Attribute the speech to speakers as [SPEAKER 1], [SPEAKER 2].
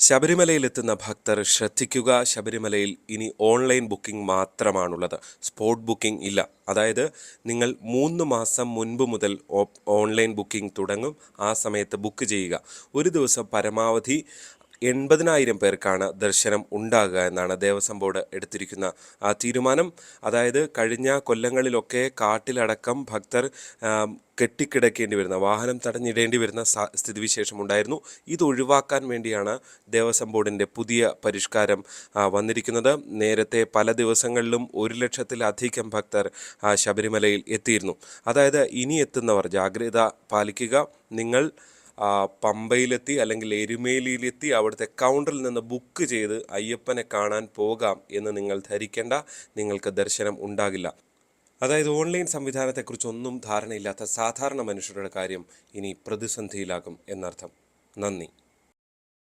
[SPEAKER 1] ശബരിമലയിലെത്തുന്ന ഭക്തർ ശ്രദ്ധിക്കുക. ശബരിമലയിൽ ഇനി ഓൺലൈൻ ബുക്കിംഗ് മാത്രമാണുള്ളത്. സ്പോട്ട് ബുക്കിംഗ് ഇല്ല. അതായത് നിങ്ങൾ 3 മാസം മുൻപ് മുതൽ ഓൺലൈൻ ബുക്കിംഗ് തുടങ്ങും. ആ സമയത്ത് ബുക്ക് ചെയ്യുക. ഒരു ദിവസം പരമാവധി 80,000 പേർക്കാണ് ദർശനം ഉണ്ടാകുക എന്നാണ് ദേവസ്വം ബോർഡ് എടുത്തിരിക്കുന്ന തീരുമാനം. അതായത് കഴിഞ്ഞ കൊല്ലങ്ങളിലൊക്കെ കാട്ടിലടക്കം ഭക്തർ കെട്ടിക്കിടക്കേണ്ടി വരുന്ന, വാഹനം തടഞ്ഞിടേണ്ടി വരുന്ന സ്ഥിതിവിശേഷം ഉണ്ടായിരുന്നു. ഇത് ഒഴിവാക്കാൻ വേണ്ടിയാണ് ദേവസ്വം ബോർഡിൻ്റെ പുതിയ പരിഷ്കാരം വന്നിരിക്കുന്നത്. നേരത്തെ പല ദിവസങ്ങളിലും 1,00,000-ലധികം ഭക്തർ ശബരിമലയിൽ എത്തിയിരുന്നു. അതായത് ഇനി എത്തുന്നവർ ജാഗ്രത പാലിക്കുക. നിങ്ങൾ പമ്പയിലെത്തി അല്ലെങ്കിൽ എരുമേലിയിലെത്തി അവിടുത്തെ കൗണ്ടറിൽ നിന്ന് ബുക്ക് ചെയ്ത് അയ്യപ്പനെ കാണാൻ പോകാം എന്ന് നിങ്ങൾ ധരിക്കേണ്ട. നിങ്ങൾക്ക് ദർശനം ഉണ്ടാകില്ല. അതായത് ഓൺലൈൻ സംവിധാനത്തെക്കുറിച്ചൊന്നും ധാരണയില്ലാത്ത സാധാരണ മനുഷ്യരുടെ കാര്യം ഇനി പ്രതിസന്ധിയിലാകും എന്നർത്ഥം. നന്ദി.